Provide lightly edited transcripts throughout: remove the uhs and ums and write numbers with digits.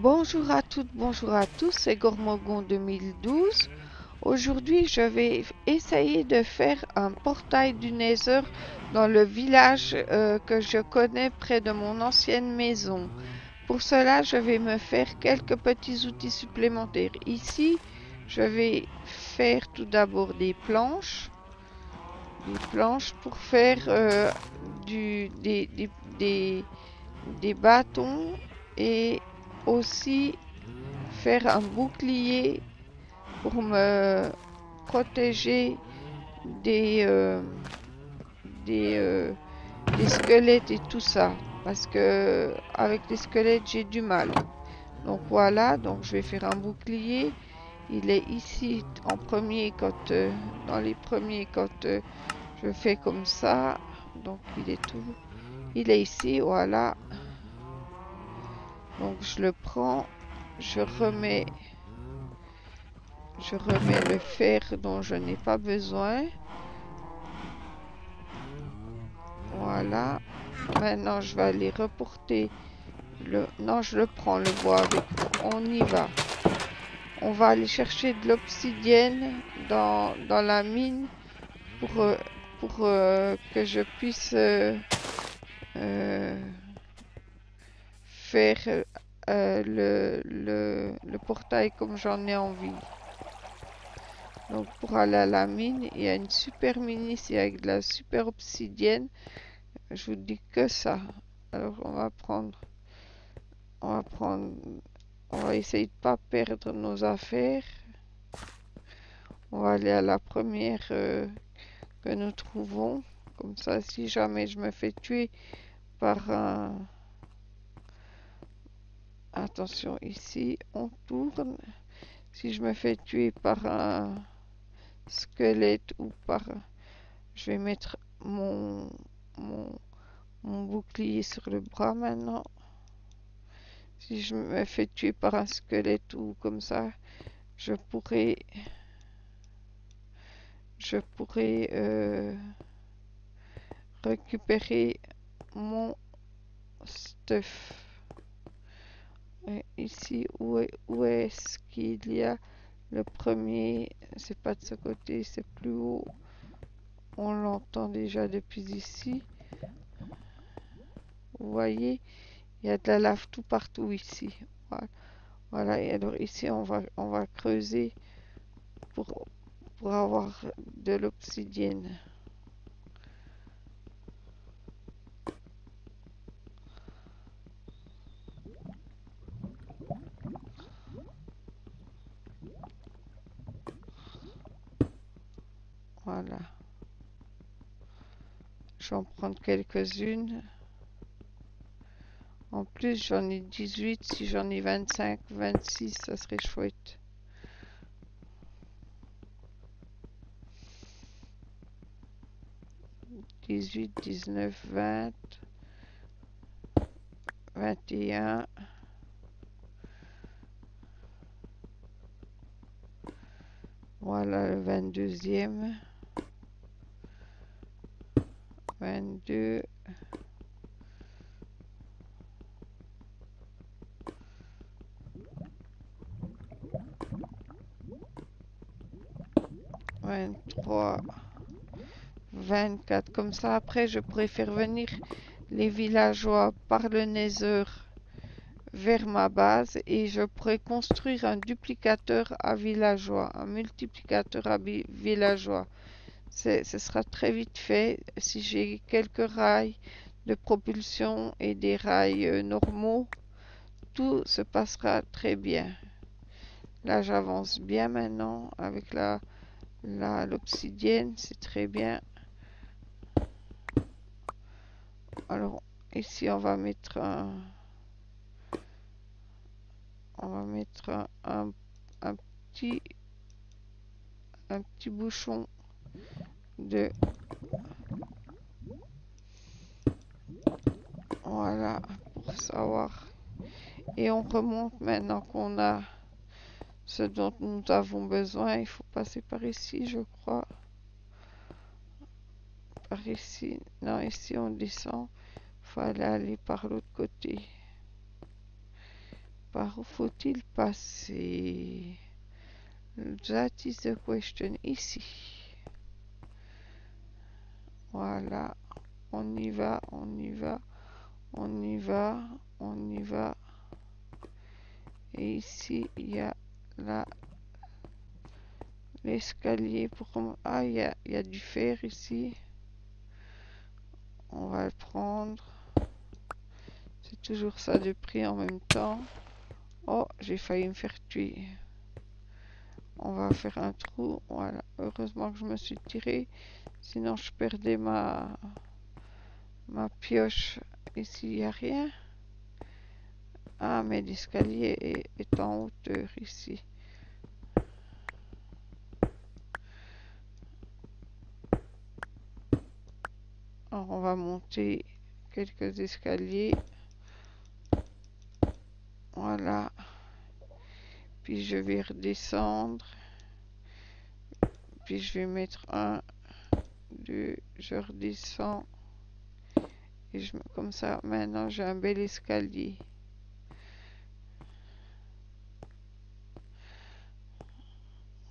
Bonjour à toutes, bonjour à tous, c'est Gormogon 2012. Aujourd'hui, je vais essayer de faire un portail du Nether dans le village que je connais près de mon ancienne maison. Pour cela, je vais me faire quelques petits outils supplémentaires. Ici, je vais faire tout d'abord des planches pour faire des bâtons et aussi faire un bouclier pour me protéger des, euh, des, euh, des squelettes et tout ça. Parce que avec les squelettes, j'ai du mal. Donc voilà, donc je vais faire un bouclier. Il est ici en premier dans les premiers quand je fais comme ça. Donc il est ici, voilà. Donc je le prends, je remets le fer dont je n'ai pas besoin. Voilà. Maintenant, je vais aller reporter le... Non, je le prends, le bois avec... On y va. On va aller chercher de l'obsidienne dans la mine pour que je puisse euh, faire le portail comme j'en ai envie. Donc, pour aller à la mine, il y a une super mine ici avec de la super obsidienne. Je vous dis que ça. Alors, on va prendre, on va essayer de pas perdre nos affaires. On va aller à la première que nous trouvons. Comme ça, si jamais je me fais tuer par un... Attention, ici, on tourne. Si je me fais tuer par un squelette ou par... Je vais mettre mon, mon bouclier sur le bras maintenant. Si je me fais tuer par un squelette ou comme ça, je pourrais récupérer mon stuff. Et ici, où est-ce qu'il y a le premier? C'est pas de ce côté, c'est plus haut. On l'entend déjà depuis ici. Vous voyez, il y a de la lave tout partout ici. Voilà, et alors ici, on va creuser pour, pour avoir de l'obsidienne. Voilà. Je vais en prendre quelques-unes. En plus, j'en ai 18. Si j'en ai 25, 26, ça serait chouette. 18, 19, 20, 21. Voilà le 22e. 22. 23. 24. Comme ça, après, je pourrais faire venir les villageois par le Nether vers ma base et je pourrais construire un duplicateur à villageois, un multiplicateur à villageois. Ce sera très vite fait si j'ai quelques rails de propulsion et des rails normaux. Tout se passera très bien. Là, j'avance bien maintenant avec l'obsidienne, c'est très bien. Alors, ici, on va mettre un petit, un petit bouchon de... Voilà, pour savoir. Et on remonte maintenant qu'on a ce dont nous avons besoin. Il faut passer par ici, je crois. Par ici. Non, ici on descend. Il faut aller par l'autre côté. Par où faut-il passer? That is the question. Ici. Voilà. On y va, on y va, on y va, on y va. Et ici, il y a l'escalier pour... Ah, il y a du fer ici. On va le prendre. C'est toujours ça de prix en même temps. Oh, j'ai failli me faire tuer. On va faire un trou. Voilà. Heureusement que je me suis tiré. Sinon, je perdais ma pioche. Ici, il n'y a rien. Ah, mais l'escalier est en hauteur ici. Alors, on va monter quelques escaliers. Voilà. Puis je vais redescendre. Puis je vais mettre 1, 2, je redescends. Et comme ça, maintenant j'ai un bel escalier.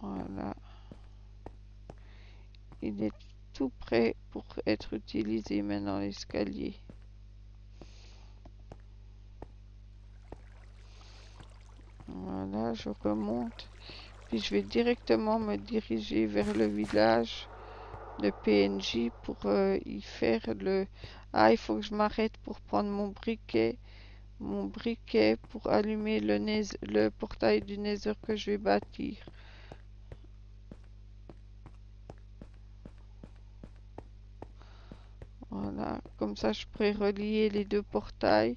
Voilà. Il est tout prêt pour être utilisé maintenant, l'escalier. Voilà, je remonte. Puis je vais directement me diriger vers le village de PNJ pour y faire le... Ah, il faut que je m'arrête pour prendre mon briquet. Mon briquet pour allumer le portail du Nether que je vais bâtir. Voilà, comme ça je pourrais relier les deux portails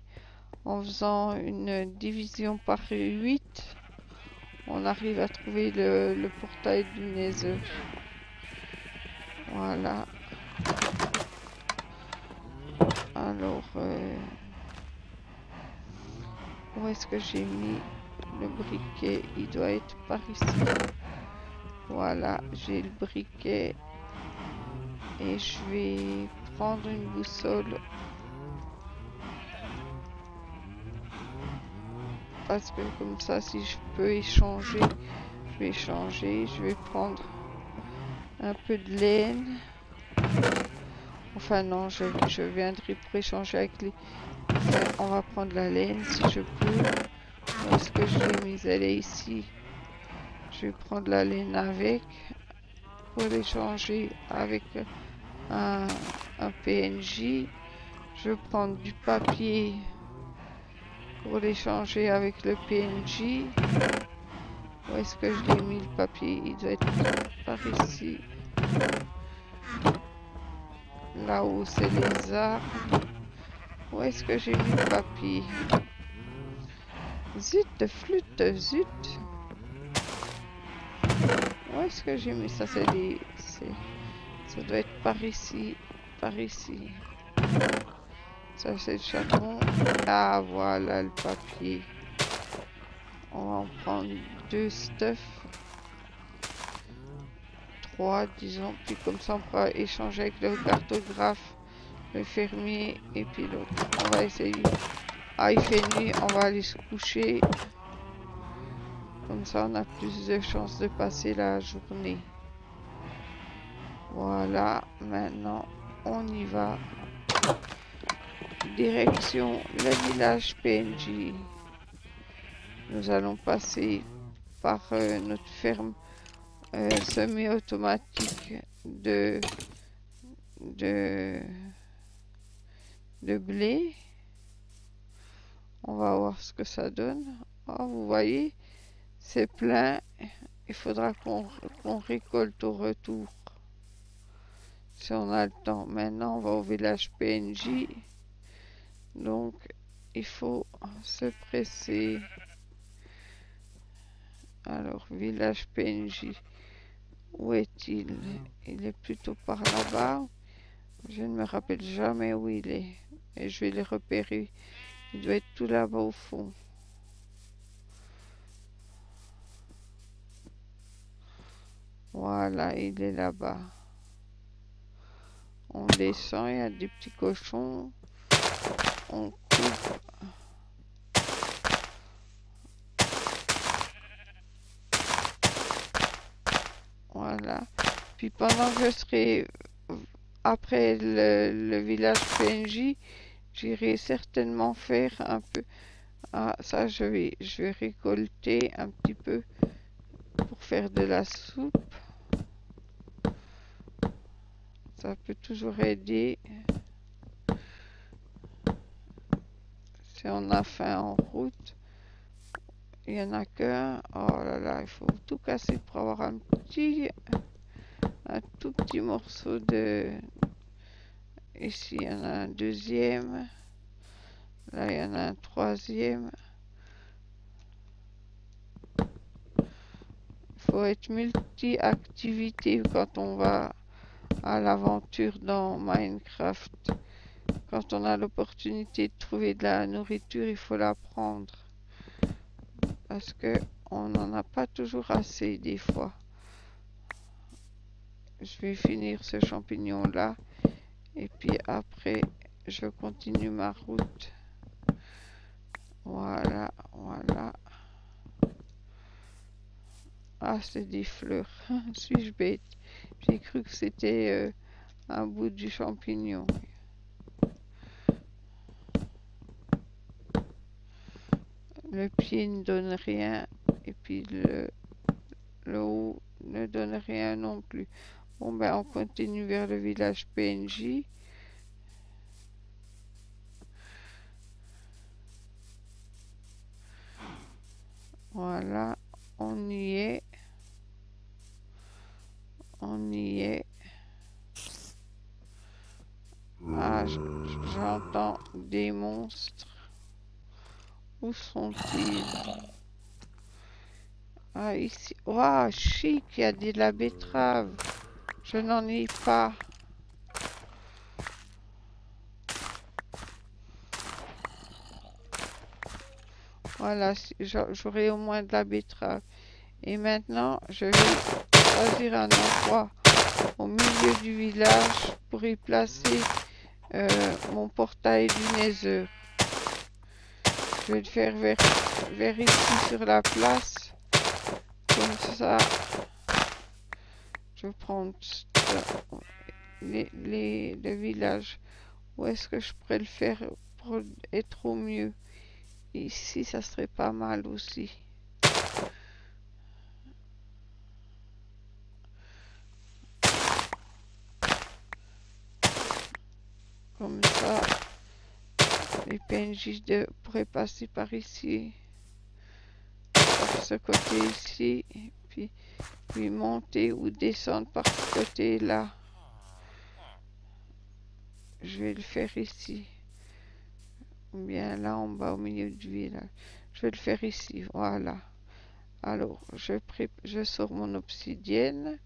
en faisant une division par 8. On arrive à trouver le portail du Nether. Voilà. Alors, où est-ce que j'ai mis le briquet? Il doit être par ici. Voilà, j'ai le briquet. Et je vais prendre une boussole. Parce que comme ça, si je peux échanger, je vais échanger. Je vais prendre un peu de laine. Enfin non, je viendrai pour échanger avec les... Enfin, on va prendre la laine si je peux. Où est-ce que je l'ai mise? Elle est ici. Je vais prendre la laine avec. Pour l'échanger avec un PNJ. Je vais prendre du papier pour l'échanger avec le PNJ. Où est-ce que je l'ai mis le papier? Il doit être par ici. Là-haut, c'est les arbres. Où est-ce que j'ai mis le papier? Zut de flûte, zut. Où est-ce que j'ai mis ça? Ça doit être par ici. Par ici. Ça, c'est le charbon. Ah, voilà le papier. On va en prendre 2 stuff. 3, disons. Puis comme ça, on pourra échanger avec le cartographe, le fermier et puis l'autre. On va essayer. Ah, il fait nuit. On va aller se coucher. Comme ça, on a plus de chances de passer la journée. Voilà. Maintenant, on y va. Direction le village PNJ. Nous allons passer par notre ferme semi-automatique de blé. On va voir ce que ça donne. Oh, vous voyez, c'est plein. Il faudra qu'on récolte au retour. Si on a le temps. Maintenant, on va au village PNJ. Donc, il faut se presser. Alors, village PNJ. Où est-il? Il est plutôt par là-bas. Je ne me rappelle jamais où il est. Et je vais le repérer. Il doit être tout là-bas au fond. Voilà, il est là-bas. On descend, il y a des petits cochons. On coupe. Voilà. Puis pendant que je serai après le village PNJ, j'irai certainement faire un peu. Ah, ça, je vais récolter un petit peu pour faire de la soupe. Ça peut toujours aider. Si on a faim en route. Il n'y en a qu'un. Oh là là, il faut tout casser pour avoir un tout petit morceau de... Ici, il y en a un deuxième. Là, il y en a un troisième. Il faut être multi-activité quand on va à l'aventure dans Minecraft. Quand on a l'opportunité de trouver de la nourriture, il faut la prendre. Parce que on n'en a pas toujours assez des fois. Je vais finir ce champignon là. Et puis après, je continue ma route. Voilà, voilà. Ah, c'est des fleurs. Suis-je bête? J'ai cru que c'était un bout du champignon. Le pied ne donne rien. Et puis le haut ne donne rien non plus. Bon, ben, on continue vers le village PNJ. Voilà, on y est. On y est. Ah, j'entends des monstres. Où sont-ils? Ah, ici. Waouh, chic, il y a de la betterave. Je n'en ai pas. Voilà, j'aurai au moins de la betterave. Et maintenant, je vais choisir un endroit au milieu du village pour y placer mon portail du Nether. Je vais le faire vers ici sur la place. Comme ça, je vais prendre le village. Où est-ce que je pourrais le faire pour être au mieux? Ici, ça serait pas mal aussi. Comme ça, les PNJ pourraient passer par ici. Par ce côté ici. Puis monter ou descendre par ce côté-là. Je vais le faire ici. Ou bien là en bas au milieu du village. Je vais le faire ici, voilà. Alors, je sors mon obsidienne.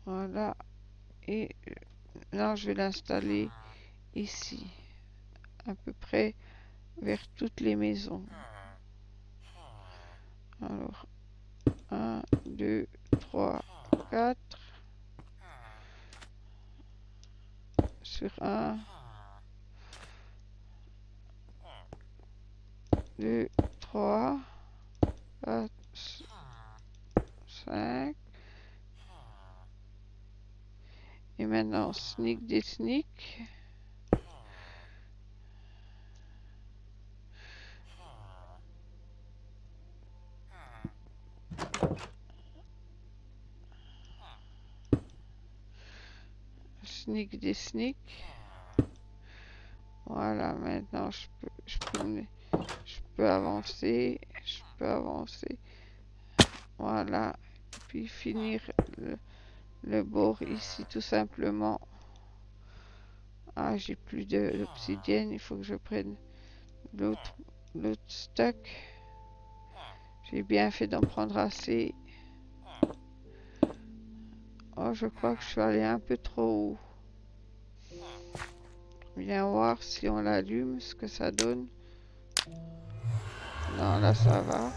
Voilà. Et là, je vais l'installer ici. À peu près vers toutes les maisons. Alors, 1, 2, 3, 4. Sur 1, 2, 3, 4, 5. Et maintenant, sneak des sneaks. Sneak des sneaks. Voilà, maintenant je peux avancer. Je peux avancer. Voilà. Puis finir le bord ici tout simplement. Ah, j'ai plus d'obsidienne. Il faut que je prenne l'autre stock. J'ai bien fait d'en prendre assez. Oh, je crois que je suis allé un peu trop haut. Viens voir si on l'allume, ce que ça donne. Non, là ça va.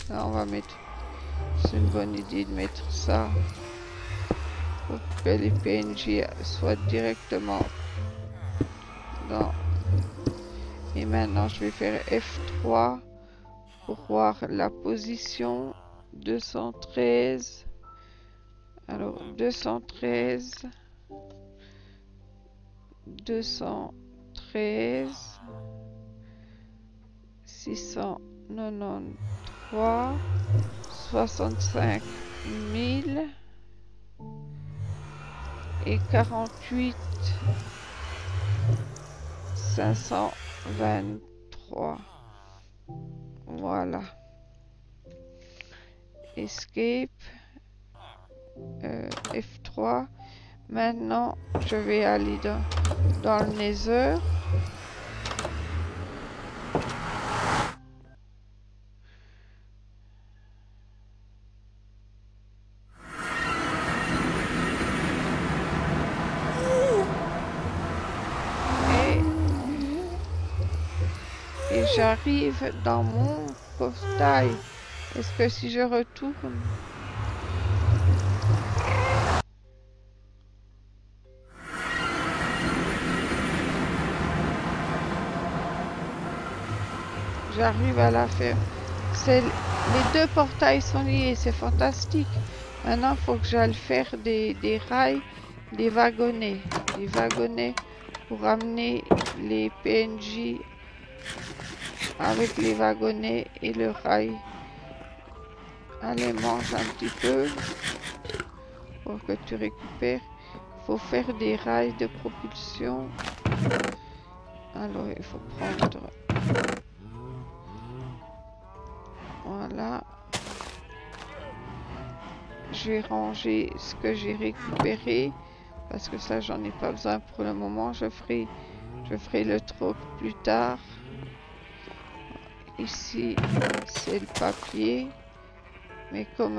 Là on va mettre... C'est une bonne idée de mettre ça. Pour que les PNJ soient directement dans... Et maintenant je vais faire F3 pour voir la position. 213. Alors 213. 213. 693. 65 000 et 48 523. Voilà. Escape. F3. Maintenant, je vais aller dans le Nether. Et j'arrive dans mon portail. Est-ce que si je retourne... J'arrive à la faire. Les deux portails sont liés, c'est fantastique. Maintenant, il faut que j'aille faire des rails, des wagonnets. Des wagonnets pour amener les PNJ avec les wagonnets et le rail. Allez, mange un petit peu pour que tu récupères. Il faut faire des rails de propulsion. Alors, il faut prendre... Voilà. Je vais ranger ce que j'ai récupéré parce que ça j'en ai pas besoin pour le moment. Je ferai le troc plus tard. Ici c'est le papier, mais comme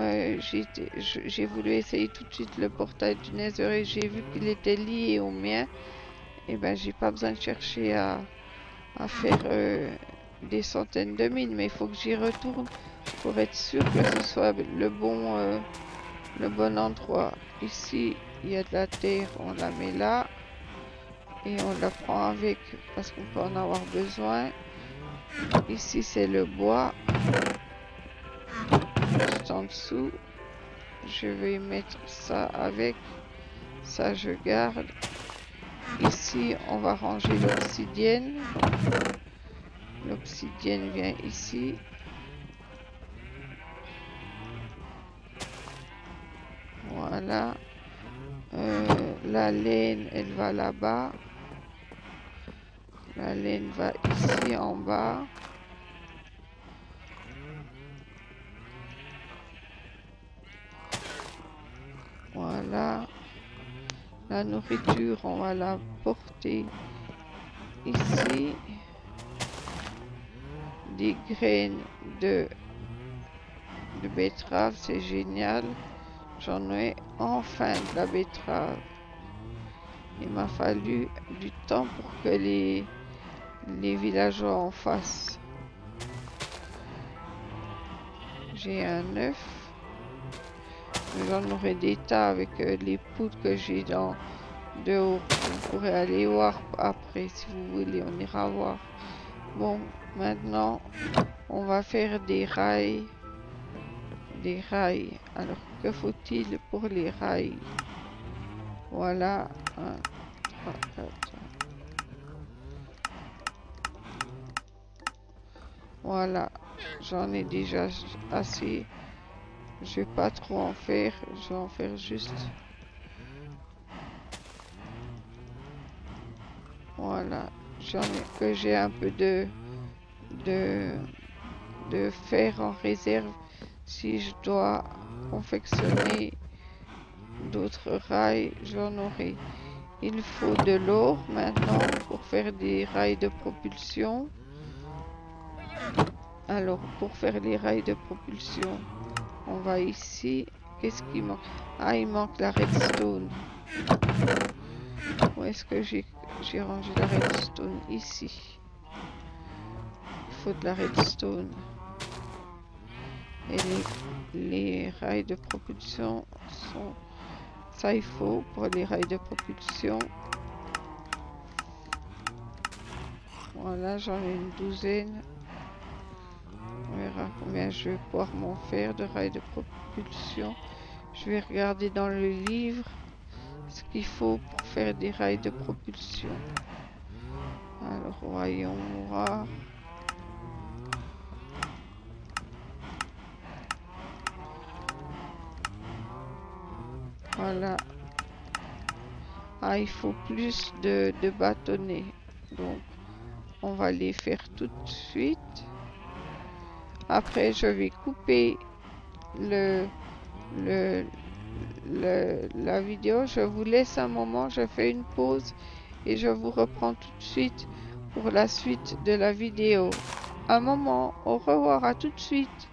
j'ai voulu essayer tout de suite le portail du Nether et j'ai vu qu'il était lié au mien, et ben j'ai pas besoin de chercher à faire des centaines de mines, mais il faut que j'y retourne pour être sûr que ce soit le bon endroit. Ici il y a de la terre, on la met là et on la prend avec parce qu'on peut en avoir besoin. Ici c'est le bois, juste en dessous. Je vais mettre ça avec, ça je garde. Ici on va ranger l'obsidienne. L'obsidienne vient ici. Voilà. La laine, elle va là-bas. La laine va ici en bas. Voilà. La nourriture, on va la porter ici. Des graines de betterave, c'est génial. J'en ai enfin de la betterave. Il m'a fallu du temps pour que les villageois en fassent. J'ai un œuf. J'en aurai des tas avec les poudres que j'ai dans dehors. Vous pourrez aller voir après si vous voulez, on ira voir. Bon, maintenant on va faire des rails. Des rails. Alors que faut-il pour les rails? Voilà. 1, 3, 4. Voilà. J'en ai déjà assez. Je vais pas trop en faire. Je vais en faire juste. Voilà. Que j'ai un peu de fer en réserve si je dois confectionner d'autres rails. J'en aurai. Il faut de l'or maintenant pour faire des rails de propulsion. Alors pour faire les rails de propulsion, on va ici. Qu'est-ce qui manque? Ah, il manque la redstone. Où est-ce que j'ai rangé la redstone? Ici. Il faut de la redstone. Et les rails de propulsion sont... Ça il faut pour les rails de propulsion. Voilà, j'en ai une douzaine. On verra verra combien je vais pouvoir m'en faire de rails de propulsion. Je vais regarder dans le livre ce qu'il faut pour faire des rails de propulsion. Alors voyons voir. Voilà. Ah, il faut plus de bâtonnets. Donc, on va les faire tout de suite. Après, je vais couper la vidéo. Je vous laisse un moment, je fais une pause et je vous reprends tout de suite pour la suite de la vidéo. Un moment, au revoir, à tout de suite.